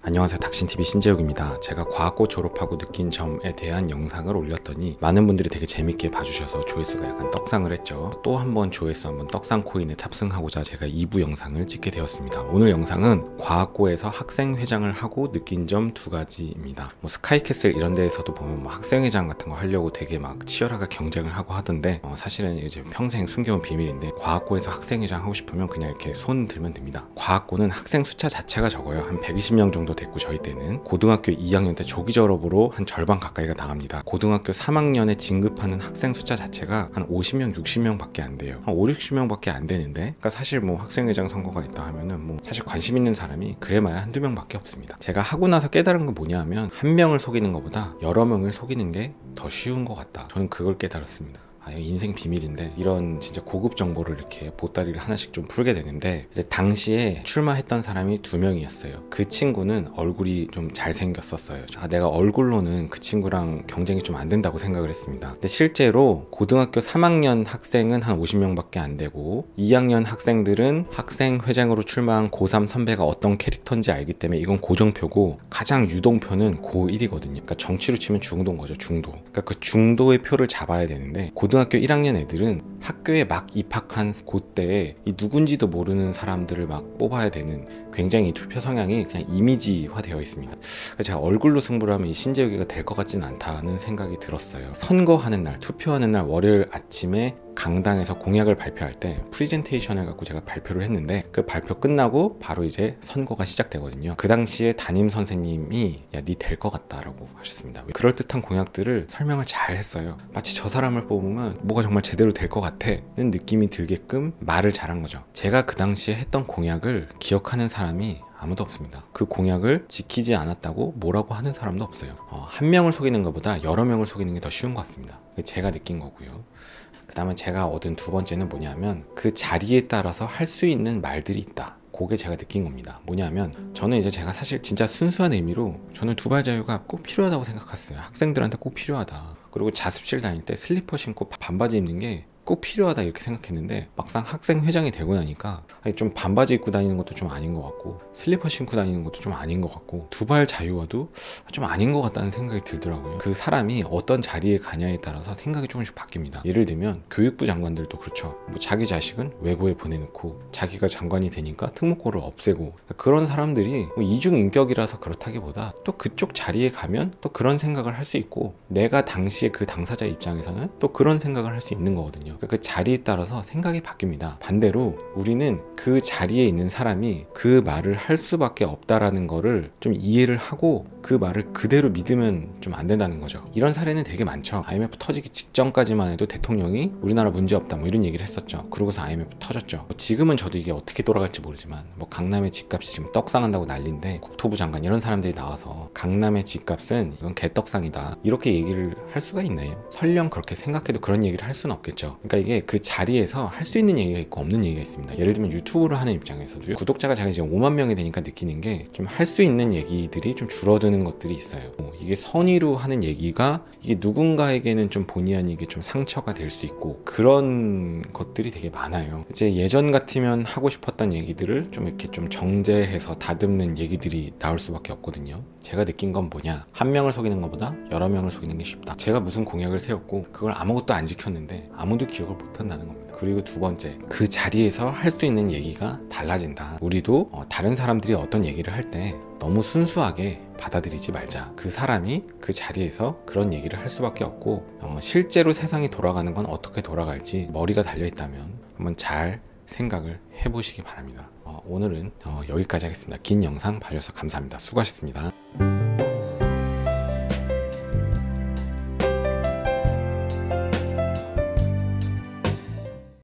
안녕하세요, 닥신TV 신재욱입니다. 제가 과학고 졸업하고 느낀 점에 대한 영상을 올렸더니 많은 분들이 되게 재밌게 봐주셔서 조회수가 약간 떡상을 했죠. 또 한 번 조회수 한번 떡상 코인에 탑승하고자 제가 2부 영상을 찍게 되었습니다. 오늘 영상은 과학고에서 학생회장을 하고 느낀 점 2가지입니다. 스카이캐슬 이런 데에서도 보면 학생회장 같은 거 하려고 되게 막 치열하게 경쟁을 하고 하던데 사실은 이제 평생 숨겨온 비밀인데, 과학고에서 학생회장 하고 싶으면 그냥 이렇게 손 들면 됩니다. 과학고는 학생 숫자 자체가 적어요. 한 120명 정도 됐고, 저희 때는 고등학교 2학년 때 조기 졸업으로 한 절반 가까이가 나갑니다. 고등학교 3학년에 진급하는 학생 숫자 자체가 한 50명, 60명 밖에 안 돼요. 한 5, 60명 밖에 안 되는데, 그러니까 사실 학생회장 선거가 있다 하면은 사실 관심 있는 사람이 그래봐야 한두 명 밖에 없습니다. 제가 하고 나서 깨달은 건 뭐냐 하면, 한 명을 속이는 것보다 여러 명을 속이는 게 더 쉬운 것 같다. 저는 그걸 깨달았습니다. 인생 비밀인데, 이런 진짜 고급 정보를 이렇게 보따리를 하나씩 좀 풀게 되는데, 이제 당시에 출마했던 사람이 2명이었어요. 그 친구는 얼굴이 좀 잘생겼었어요. 내가 얼굴로는 그 친구랑 경쟁이 좀 안 된다고 생각을 했습니다. 근데 실제로 고등학교 3학년 학생은 한 50명밖에 안 되고, 2학년 학생들은 학생회장으로 출마한 고3 선배가 어떤 캐릭터인지 알기 때문에 이건 고정표고, 가장 유동표는 고1이거든요. 그러니까 정치로 치면 중도인 거죠, 중도. 그러니까 그 중도의 표를 잡아야 되는데, 고등학교 1학년 애들은 학교에 막 입학한 그때에 이 누군지도 모르는 사람들을 막 뽑아야 되는, 굉장히 투표 성향이 그냥 이미지화 되어 있습니다. 제가 얼굴로 승부를 하면 이 신재욱이가 될 것 같지는 않다는 생각이 들었어요. 선거하는 날, 투표하는 날 월요일 아침에 강당에서 공약을 발표할 때 프리젠테이션을 갖고 제가 발표를 했는데, 그 발표 끝나고 바로 이제 선거가 시작되거든요. 그 당시에 담임 선생님이 야, 니 될 것 같다 라고 하셨습니다. 그럴듯한 공약들을 설명을 잘 했어요. 마치 저 사람을 뽑으면 뭐가 정말 제대로 될 것 같다는 느낌이 들게끔 말을 잘한 거죠. 제가 그 당시에 했던 공약을 기억하는 사람이 아무도 없습니다. 그 공약을 지키지 않았다고 뭐라고 하는 사람도 없어요. 한 명을 속이는 것보다 여러 명을 속이는 게 더 쉬운 것 같습니다. 제가 느낀 거고요. 그 다음에 제가 얻은 2번째는 뭐냐면, 그 자리에 따라서 할 수 있는 말들이 있다. 그게 제가 느낀 겁니다. 뭐냐면, 저는 이제 제가 사실 진짜 순수한 의미로 저는 두발 자유가 꼭 필요하다고 생각했어요. 학생들한테 꼭 필요하다. 그리고 자습실 다닐 때 슬리퍼 신고 반바지 입는 게 꼭 필요하다 이렇게 생각했는데, 막상 학생회장이 되고 나니까 좀 반바지 입고 다니는 것도 좀 아닌 것 같고, 슬리퍼 신고 다니는 것도 좀 아닌 것 같고, 두발 자유화도 좀 아닌 것 같다는 생각이 들더라고요. 그 사람이 어떤 자리에 가냐에 따라서 생각이 조금씩 바뀝니다. 예를 들면 교육부 장관들도 그렇죠. 자기 자식은 외고에 보내놓고 자기가 장관이 되니까 특목고를 없애고, 그런 사람들이 이중인격이라서 그렇다기보다 또 그쪽 자리에 가면 또 그런 생각을 할 수 있고, 내가 당시에 그 당사자 입장에서는 또 그런 생각을 할 수 있는 거거든요. 그 자리에 따라서 생각이 바뀝니다. 반대로 우리는 그 자리에 있는 사람이 그 말을 할 수밖에 없다라는 거를 좀 이해를 하고, 그 말을 그대로 믿으면 좀 안 된다는 거죠. 이런 사례는 되게 많죠. IMF 터지기 직전까지만 해도 대통령이 우리나라 문제 없다 이런 얘기를 했었죠. 그러고서 IMF 터졌죠. 지금은 저도 이게 어떻게 돌아갈지 모르지만, 강남의 집값이 지금 떡상한다고 난리인데, 국토부 장관 이런 사람들이 나와서 강남의 집값은 이건 개떡상이다 이렇게 얘기를 할 수가 있나요? 설령 그렇게 생각해도 그런 얘기를 할 수는 없겠죠. 그러니까 이게 그 자리에서 할 수 있는 얘기가 있고 없는 얘기가 있습니다. 예를 들면 유튜브를 하는 입장에서도 구독자가 제가 지금 5만 명이 되니까 느끼는 게, 좀 할 수 있는 얘기들이 좀 줄어드는 것들이 있어요. 이게 선의로 하는 얘기가 이게 누군가에게는 좀 본의 아니게 좀 상처가 될 수 있고, 그런 것들이 되게 많아요. 이제 예전 같으면 하고 싶었던 얘기들을 좀 이렇게 좀 정제해서 다듬는 얘기들이 나올 수밖에 없거든요. 제가 느낀 건 뭐냐, 한 명을 속이는 것보다 여러 명을 속이는 게 쉽다. 제가 무슨 공약을 세웠고 그걸 아무것도 안 지켰는데 아무도 기억을 못 한다는 겁니다. 그리고 2번째, 그 자리에서 할 수 있는 얘기가 달라진다. 우리도 다른 사람들이 어떤 얘기를 할 때 너무 순수하게 받아들이지 말자. 그 사람이 그 자리에서 그런 얘기를 할 수밖에 없고, 실제로 세상이 돌아가는 건 어떻게 돌아갈지 머리가 달려있다면 한번 잘 생각을 해보시기 바랍니다. 오늘은 여기까지 하겠습니다. 긴 영상 봐주셔서 감사합니다. 수고하셨습니다.